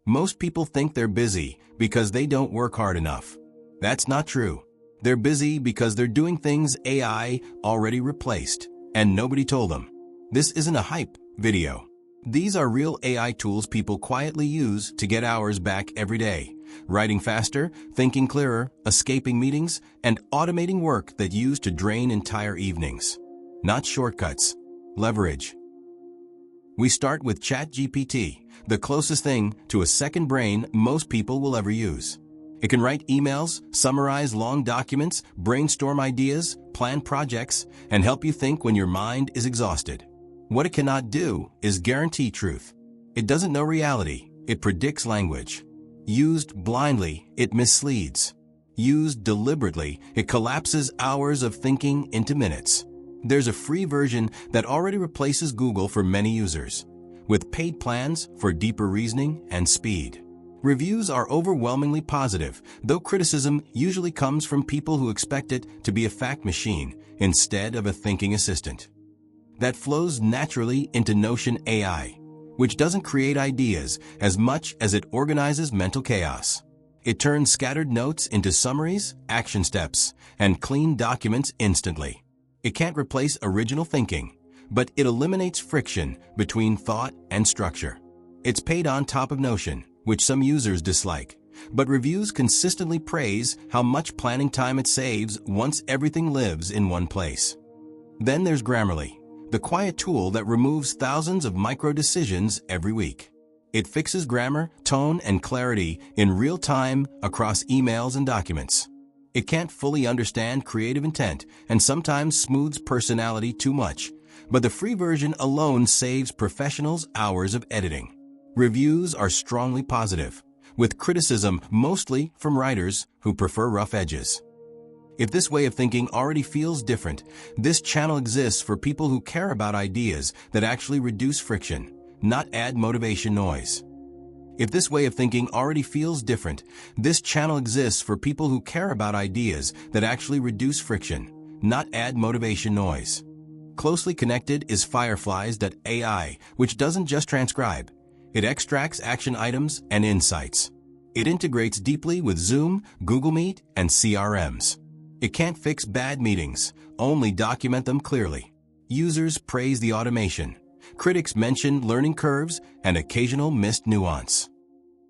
Most people think they're busy because they don't work hard enough. That's not true. They're busy because they're doing things AI already replaced, and nobody told them. This isn't a hype video. These are real AI tools people quietly use to get hours back every day, writing faster, thinking clearer, escaping meetings, and automating work that used to drain entire evenings. Not shortcuts. Leverage. We start with ChatGPT, the closest thing to a second brain most people will ever use. It can write emails, summarize long documents, brainstorm ideas, plan projects, and help you think when your mind is exhausted. What it cannot do is guarantee truth. It doesn't know reality. It predicts language. Used blindly, it misleads. Used deliberately, it collapses hours of thinking into minutes. There's a free version that already replaces Google for many users, with paid plans for deeper reasoning and speed. Reviews are overwhelmingly positive, though criticism usually comes from people who expect it to be a fact machine instead of a thinking assistant. That flows naturally into Notion AI, which doesn't create ideas as much as it organizes mental chaos. It turns scattered notes into summaries, action steps, and clean documents instantly. It can't replace original thinking, but it eliminates friction between thought and structure. It's paid on top of Notion, which some users dislike, but reviews consistently praise how much planning time it saves once everything lives in one place. Then there's Grammarly, the quiet tool that removes thousands of micro-decisions every week. It fixes grammar, tone, and clarity in real time across emails and documents. It can't fully understand creative intent and sometimes smooths personality too much, but the free version alone saves professionals hours of editing. Reviews are strongly positive, with criticism mostly from writers who prefer rough edges. If this way of thinking already feels different, this channel exists for people who care about ideas that actually reduce friction, not add motivation noise. If this way of thinking already feels different, this channel exists for people who care about ideas that actually reduce friction, not add motivation noise. Closely connected is Fireflies.ai, which doesn't just transcribe. It extracts action items and insights. It integrates deeply with Zoom, Google Meet, and CRMs. It can't fix bad meetings, only document them clearly. Users praise the automation. Critics mention learning curves and occasional missed nuance.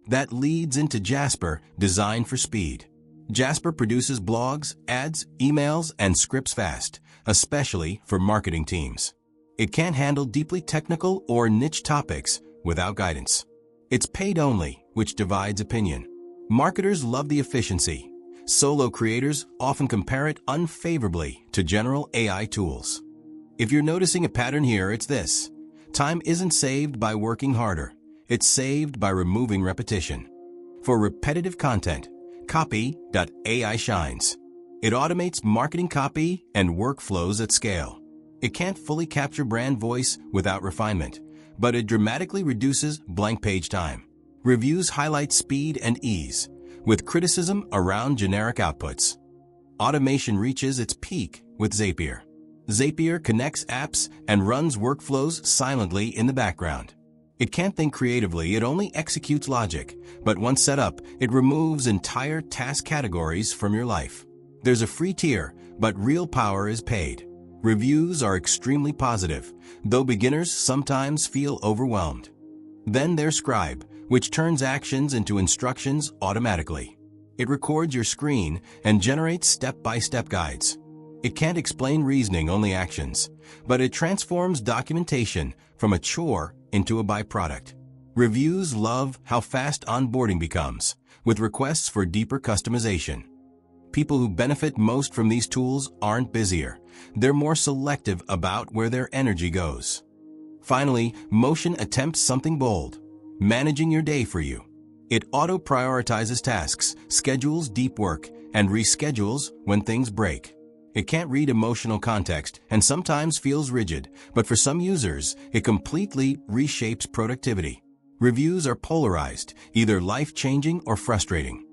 That leads into Jasper, designed for speed. Jasper produces blogs, ads, emails, and scripts fast, especially for marketing teams. It can't handle deeply technical or niche topics without guidance. It's paid only, which divides opinion. Marketers love the efficiency. Solo creators often compare it unfavorably to general AI tools. If you're noticing a pattern here, it's this. Time isn't saved by working harder. It's saved by removing repetition. For repetitive content, Copy.ai shines. It automates marketing copy and workflows at scale. It can't fully capture brand voice without refinement, but it dramatically reduces blank page time. Reviews highlight speed and ease, with criticism around generic outputs. Automation reaches its peak with Zapier. Zapier connects apps and runs workflows silently in the background. It can't think creatively, it only executes logic, but once set up, it removes entire task categories from your life. There's a free tier, but real power is paid. Reviews are extremely positive, though beginners sometimes feel overwhelmed. Then there's Scribe, which turns actions into instructions automatically. It records your screen and generates step-by-step guides. It can't explain reasoning, only actions, but it transforms documentation from a chore into a byproduct. Reviews love how fast onboarding becomes, with requests for deeper customization. People who benefit most from these tools aren't busier. They're more selective about where their energy goes. Finally, Motion attempts something bold, managing your day for you. It auto-prioritizes tasks, schedules deep work, and reschedules when things break. It can't read emotional context and sometimes feels rigid, but for some users, it completely reshapes productivity. Reviews are polarized, either life-changing or frustrating.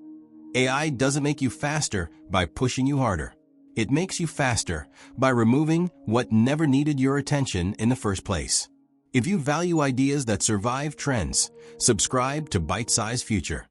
AI doesn't make you faster by pushing you harder. It makes you faster by removing what never needed your attention in the first place. If you value ideas that survive trends, subscribe to ByteSized Future.